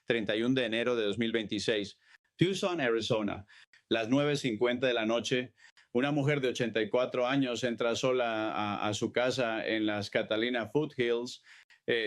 31 de enero de 2026. Tucson, Arizona, las 9:50 de la noche. Una mujer de 84 años entra sola a su casa en las Catalina Foothills.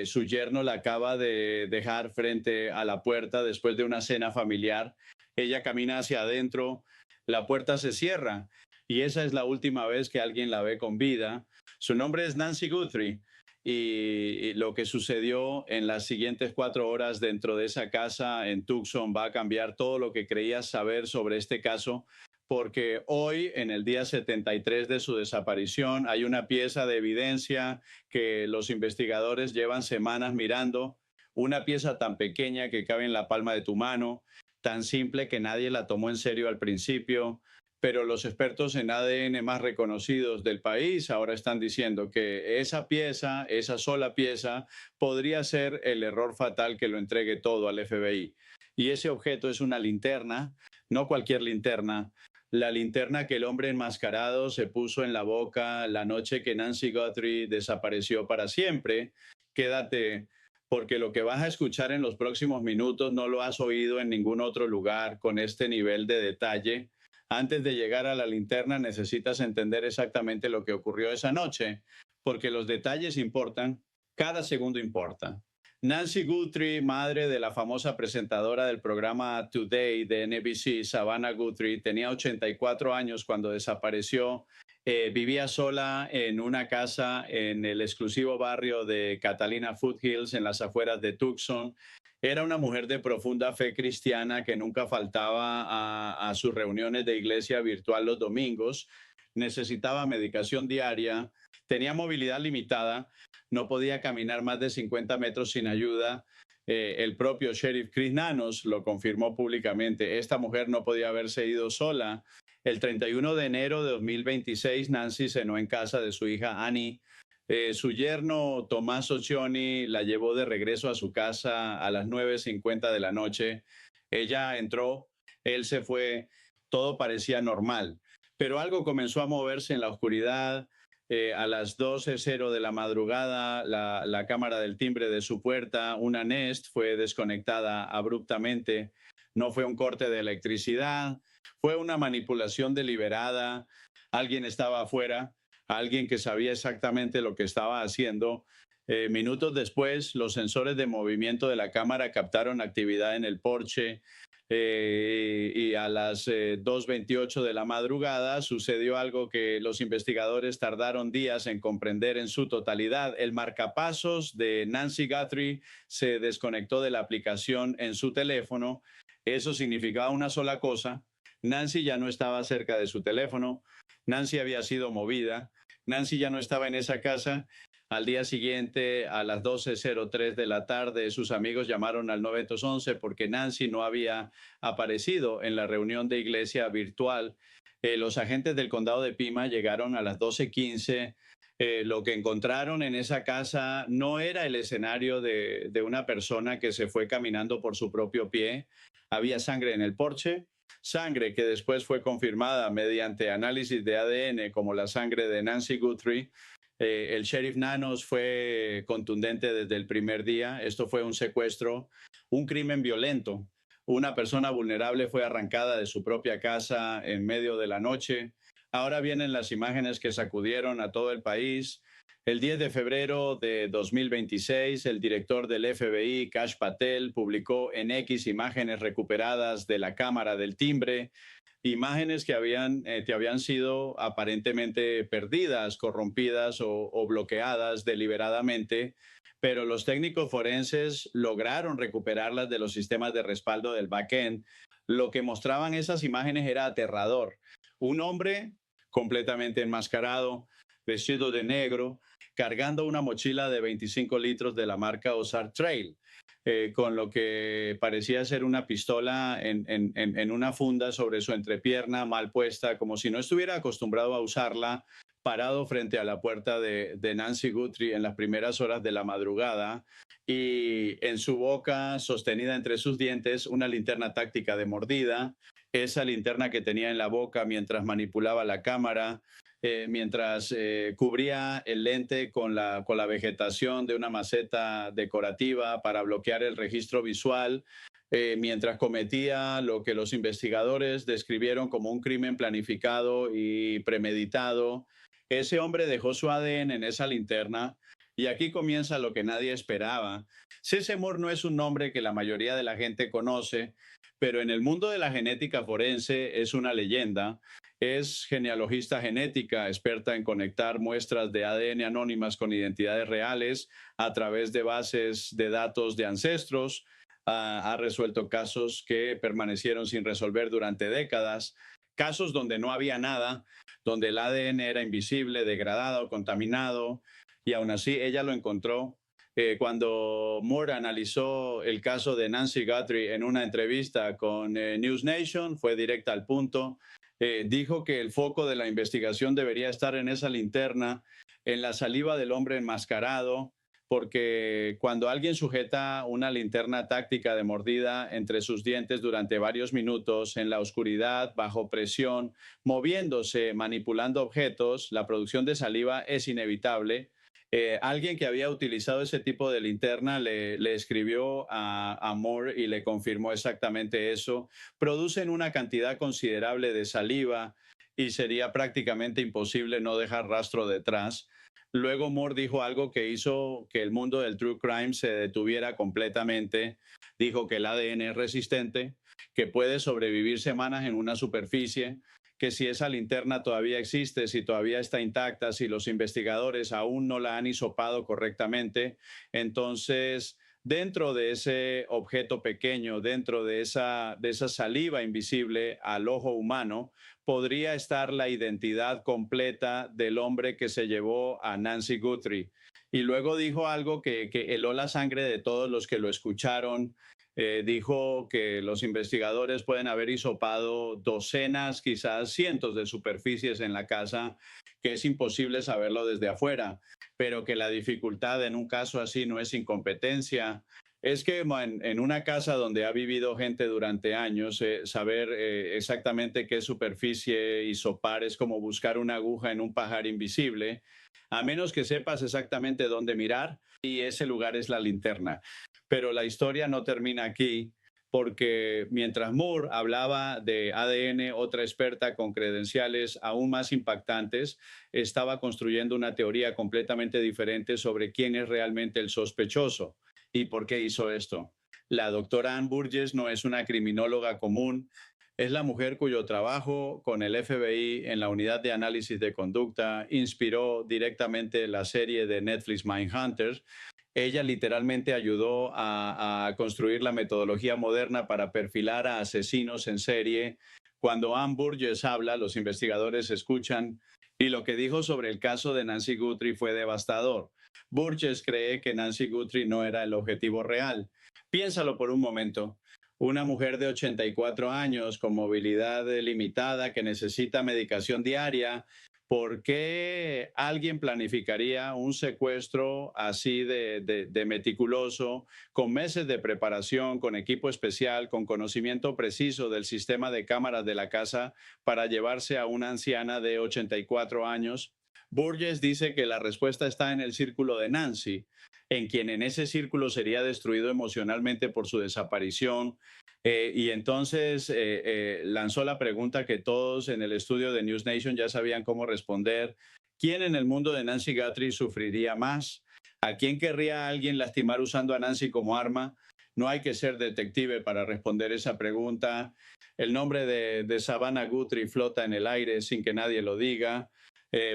Su yerno la acaba de dejar frente a la puerta después de una cena familiar. Ella camina hacia adentro, la puerta se cierra y esa es la última vez que alguien la ve con vida. Su nombre es Nancy Guthrie y lo que sucedió en las siguientes 4 horas dentro de esa casa en Tucson va a cambiar todo lo que creías saber sobre este caso, porque hoy, en el día 73 de su desaparición, hay una pieza de evidencia que los investigadores llevan semanas mirando, una pieza tan pequeña que cabe en la palma de tu mano, tan simple que nadie la tomó en serio al principio, pero los expertos en ADN más reconocidos del país ahora están diciendo que esa pieza, esa sola pieza, podría ser el error fatal que lo entregue todo al FBI. Y ese objeto es una linterna, no cualquier linterna, la linterna que el hombre enmascarado se puso en la boca la noche que Nancy Guthrie desapareció para siempre. Quédate, porque lo que vas a escuchar en los próximos minutos no lo has oído en ningún otro lugar con este nivel de detalle. Antes de llegar a la linterna necesitas entender exactamente lo que ocurrió esa noche, porque los detalles importan, cada segundo importa. Nancy Guthrie, madre de la famosa presentadora del programa Today de NBC, Savannah Guthrie, tenía 84 años cuando desapareció. Vivía sola en una casa en el exclusivo barrio de Catalina Foothills, en las afueras de Tucson. Era una mujer de profunda fe cristiana que nunca faltaba a sus reuniones de iglesia virtual los domingos. Necesitaba medicación diaria, tenía movilidad limitada, no podía caminar más de 50 metros sin ayuda. El propio sheriff Chris Nanos lo confirmó públicamente. Esta mujer no podía haberse ido sola. El 31 de enero de 2026, Nancy cenó en casa de su hija Annie. Su yerno Tomás Occhioni la llevó de regreso a su casa a las 9:50 de la noche. Ella entró, él se fue, todo parecía normal, pero algo comenzó a moverse en la oscuridad. A las 12:00 de la madrugada, la cámara del timbre de su puerta, una Nest, fue desconectada abruptamente. No fue un corte de electricidad, fue una manipulación deliberada. Alguien estaba afuera, alguien que sabía exactamente lo que estaba haciendo. Minutos después, los sensores de movimiento de la cámara captaron actividad en el porche. Y a las 2:28 de la madrugada sucedió algo que los investigadores tardaron días en comprender en su totalidad. El marcapasos de Nancy Guthrie se desconectó de la aplicación en su teléfono. Eso significaba una sola cosa: Nancy ya no estaba cerca de su teléfono, Nancy había sido movida, Nancy ya no estaba en esa casa. Al día siguiente, a las 12:03 de la tarde, sus amigos llamaron al 911 porque Nancy no había aparecido en la reunión de iglesia virtual. Los agentes del condado de Pima llegaron a las 12:15. Lo que encontraron en esa casa no era el escenario de una persona que se fue caminando por su propio pie. Había sangre en el porche, sangre que después fue confirmada mediante análisis de ADN como la sangre de Nancy Guthrie. El sheriff Nanos fue contundente desde el primer día. Esto fue un secuestro, un crimen violento. Una persona vulnerable fue arrancada de su propia casa en medio de la noche. Ahora vienen las imágenes que sacudieron a todo el país. El 10 de febrero de 2026, el director del FBI, Kash Patel, publicó en X imágenes recuperadas de la cámara del timbre, imágenes que habían sido aparentemente perdidas, corrompidas o bloqueadas deliberadamente, pero los técnicos forenses lograron recuperarlas de los sistemas de respaldo del backend. Lo que mostraban esas imágenes era aterrador. Un hombre completamente enmascarado, vestido de negro, cargando una mochila de 25 litros de la marca Ozark Trail, con lo que parecía ser una pistola en una funda sobre su entrepierna, mal puesta, como si no estuviera acostumbrado a usarla, parado frente a la puerta de Nancy Guthrie en las primeras horas de la madrugada, y en su boca, sostenida entre sus dientes, una linterna táctica de mordida. Esa linterna que tenía en la boca mientras manipulaba la cámara, mientras cubría el lente con la vegetación de una maceta decorativa para bloquear el registro visual. mientras cometía lo que los investigadores describieron como un crimen planificado y premeditado. Ese hombre dejó su ADN en esa linterna y aquí comienza lo que nadie esperaba. C.C. Moore no es un nombre que la mayoría de la gente conoce, pero en el mundo de la genética forense es una leyenda. Es genealogista genética, experta en conectar muestras de ADN anónimas con identidades reales a través de bases de datos de ancestros. Ha resuelto casos que permanecieron sin resolver durante décadas, casos donde no había nada, donde el ADN era invisible, degradado, contaminado, y aún así ella lo encontró. Cuando Moore analizó el caso de Nancy Guthrie en una entrevista con News Nation, fue directa al punto. Dijo que el foco de la investigación debería estar en esa linterna, en la saliva del hombre enmascarado, porque cuando alguien sujeta una linterna táctica de mordida entre sus dientes durante varios minutos, en la oscuridad, bajo presión, moviéndose, manipulando objetos, la producción de saliva es inevitable. Alguien que había utilizado ese tipo de linterna le escribió a Moore y le confirmó exactamente eso. Producen una cantidad considerable de saliva y sería prácticamente imposible no dejar rastro detrás. Luego Moore dijo algo que hizo que el mundo del true crime se detuviera completamente. Dijo que el ADN es resistente, que puede sobrevivir semanas en una superficie, que si esa linterna todavía existe, si todavía está intacta, si los investigadores aún no la han hisopado correctamente, entonces dentro de ese objeto pequeño, dentro de esa saliva invisible al ojo humano, podría estar la identidad completa del hombre que se llevó a Nancy Guthrie. Y luego dijo algo que heló la sangre de todos los que lo escucharon. Dijo que los investigadores pueden haber hisopado docenas, quizás cientos de superficies en la casa, que es imposible saberlo desde afuera, pero que la dificultad en un caso así no es incompetencia. Es que en una casa donde ha vivido gente durante años, saber exactamente qué superficie hisopar es como buscar una aguja en un pajar invisible, a menos que sepas exactamente dónde mirar, y ese lugar es la linterna. Pero la historia no termina aquí, porque mientras Moore hablaba de ADN, otra experta con credenciales aún más impactantes estaba construyendo una teoría completamente diferente sobre quién es realmente el sospechoso. ¿Y por qué hizo esto? La doctora Ann Burgess no es una criminóloga común, es la mujer cuyo trabajo con el FBI en la unidad de análisis de conducta inspiró directamente la serie de Netflix Mindhunters. Ella literalmente ayudó a construir la metodología moderna para perfilar a asesinos en serie. Cuando Ann Burgess habla, los investigadores escuchan, y lo que dijo sobre el caso de Nancy Guthrie fue devastador. Burgess cree que Nancy Guthrie no era el objetivo real. Piénsalo por un momento. Una mujer de 84 años con movilidad limitada que necesita medicación diaria. ¿Por qué alguien planificaría un secuestro así de meticuloso, con meses de preparación, con equipo especial, con conocimiento preciso del sistema de cámaras de la casa para llevarse a una anciana de 84 años? Burgess dice que la respuesta está en el círculo de Nancy, en quien en ese círculo sería destruido emocionalmente por su desaparición. Y entonces lanzó la pregunta que todos en el estudio de News Nation ya sabían cómo responder. ¿Quién en el mundo de Nancy Guthrie sufriría más? ¿A quién querría alguien lastimar usando a Nancy como arma? No hay que ser detective para responder esa pregunta. El nombre de Savannah Guthrie flota en el aire sin que nadie lo diga.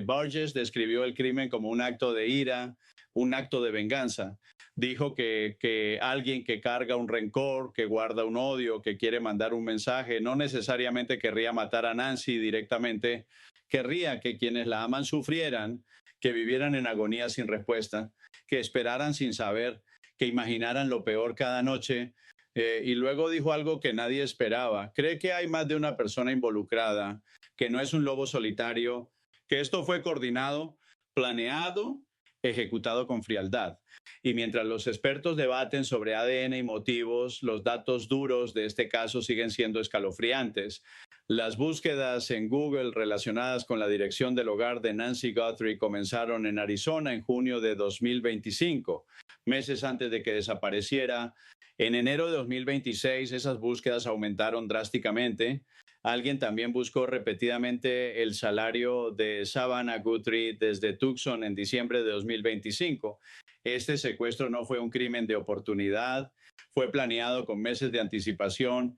Burgess describió el crimen como un acto de ira, un acto de venganza. Dijo que alguien que carga un rencor, que guarda un odio, que quiere mandar un mensaje, no necesariamente querría matar a Nancy directamente, querría que quienes la aman sufrieran, que vivieran en agonía sin respuesta, que esperaran sin saber, que imaginaran lo peor cada noche. Y luego dijo algo que nadie esperaba. Cree que hay más de una persona involucrada, que no es un lobo solitario, que esto fue coordinado, planeado, ejecutado con frialdad. Y mientras los expertos debaten sobre ADN y motivos, los datos duros de este caso siguen siendo escalofriantes. Las búsquedas en Google relacionadas con la dirección del hogar de Nancy Guthrie comenzaron en Arizona en junio de 2025, meses antes de que desapareciera, En enero de 2026 esas búsquedas aumentaron drásticamente. Alguien también buscó repetidamente el salario de Savannah Guthrie desde Tucson en diciembre de 2025. Este secuestro no fue un crimen de oportunidad, fue planeado con meses de anticipación.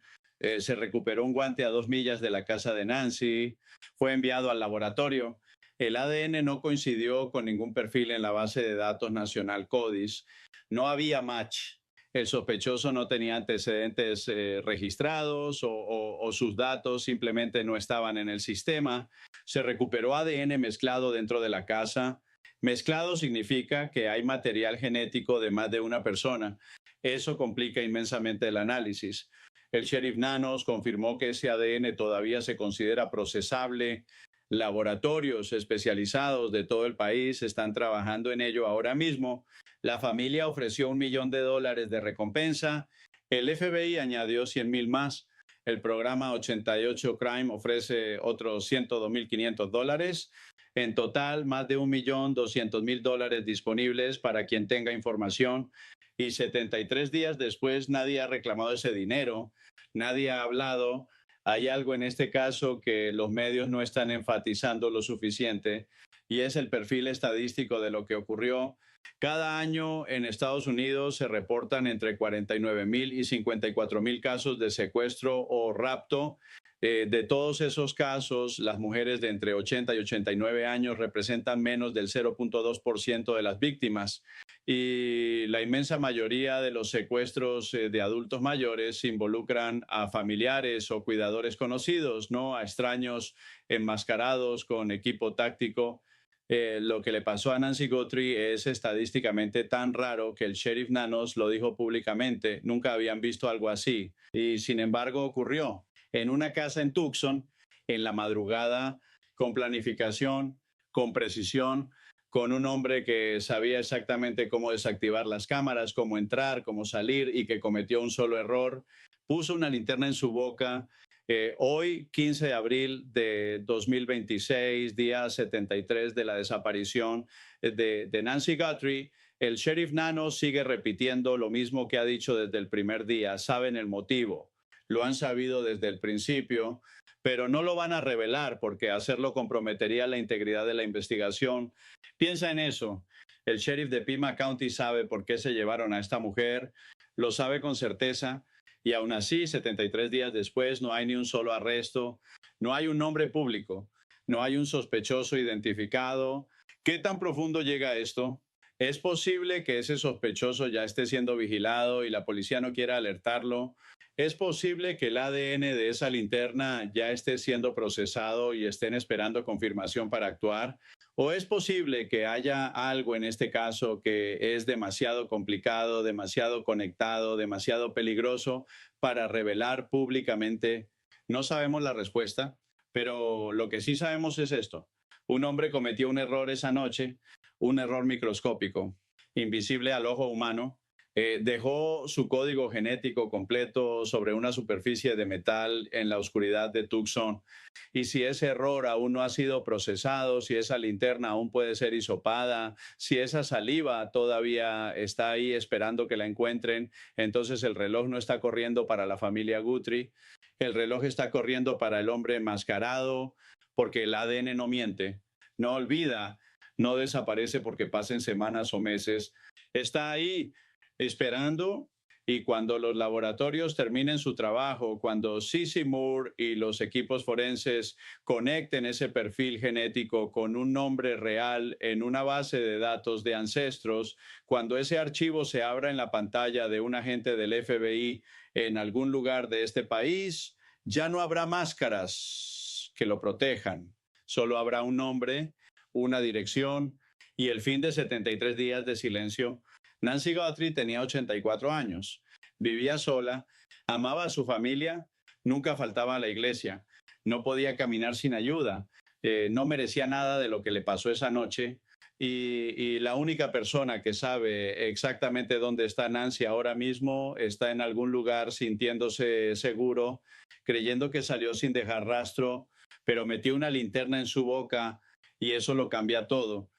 Se recuperó un guante a 2 millas de la casa de Nancy, fue enviado al laboratorio. El ADN no coincidió con ningún perfil en la base de datos nacional CODIS. No había match. El sospechoso no tenía antecedentes registrados o sus datos simplemente no estaban en el sistema. Se recuperó ADN mezclado dentro de la casa. Mezclado significa que hay material genético de más de una persona. Eso complica inmensamente el análisis. El sheriff Nanos confirmó que ese ADN todavía se considera procesable. Laboratorios especializados de todo el país están trabajando en ello ahora mismo. La familia ofreció $1 millón de recompensa. El FBI añadió 100,000 más. El programa 88 Crime ofrece otros $102,500. En total, más de $1,200,000 disponibles para quien tenga información. Y 73 días después, nadie ha reclamado ese dinero, nadie ha hablado. Hay algo en este caso que los medios no están enfatizando lo suficiente y es el perfil estadístico de lo que ocurrió. Cada año en Estados Unidos se reportan entre 49,000 y 54,000 casos de secuestro o rapto. De todos esos casos, las mujeres de entre 80 y 89 años representan menos del 0,2% de las víctimas y la inmensa mayoría de los secuestros de adultos mayores involucran a familiares o cuidadores conocidos, no a extraños enmascarados con equipo táctico. Lo que le pasó a Nancy Guthrie es estadísticamente tan raro que el sheriff Nanos lo dijo públicamente. Nunca habían visto algo así. Y sin embargo ocurrió en una casa en Tucson, en la madrugada, con planificación, con precisión, con un hombre que sabía exactamente cómo desactivar las cámaras, cómo entrar, cómo salir y que cometió un solo error. Puso una linterna en su boca. Hoy, 15 de abril de 2026, día 73 de la desaparición de Nancy Guthrie, el sheriff Nano sigue repitiendo lo mismo que ha dicho desde el primer día. Saben el motivo, lo han sabido desde el principio, pero no lo van a revelar porque hacerlo comprometería la integridad de la investigación. Piensa en eso. El sheriff de Pima County sabe por qué se llevaron a esta mujer, lo sabe con certeza. Y aún así, 73 días después, no hay ni un solo arresto, no hay un nombre público, no hay un sospechoso identificado. ¿Qué tan profundo llega esto? ¿Es posible que ese sospechoso ya esté siendo vigilado y la policía no quiera alertarlo? ¿Es posible que el ADN de esa linterna ya esté siendo procesado y estén esperando confirmación para actuar? ¿O es posible que haya algo en este caso que es demasiado complicado, demasiado conectado, demasiado peligroso para revelar públicamente? No sabemos la respuesta, pero lo que sí sabemos es esto. Un hombre cometió un error esa noche, un error microscópico, invisible al ojo humano. Dejó su código genético completo sobre una superficie de metal en la oscuridad de Tucson. Y si ese error aún no ha sido procesado, si esa linterna aún puede ser hisopada, si esa saliva todavía está ahí esperando que la encuentren, entonces el reloj no está corriendo para la familia Guthrie, el reloj está corriendo para el hombre enmascarado, porque el ADN no miente, no olvida, no desaparece porque pasen semanas o meses, está ahí esperando. Y cuando los laboratorios terminen su trabajo, cuando Ceci Moore y los equipos forenses conecten ese perfil genético con un nombre real en una base de datos de ancestros, cuando ese archivo se abra en la pantalla de un agente del FBI en algún lugar de este país, ya no habrá máscaras que lo protejan. Solo habrá un nombre, una dirección y el fin de 73 días de silencio. Nancy Guthrie tenía 84 años, vivía sola, amaba a su familia, nunca faltaba a la iglesia, no podía caminar sin ayuda, no merecía nada de lo que le pasó esa noche y la única persona que sabe exactamente dónde está Nancy ahora mismo está en algún lugar sintiéndose seguro, creyendo que salió sin dejar rastro, pero metió una linterna en su boca y eso lo cambia todo.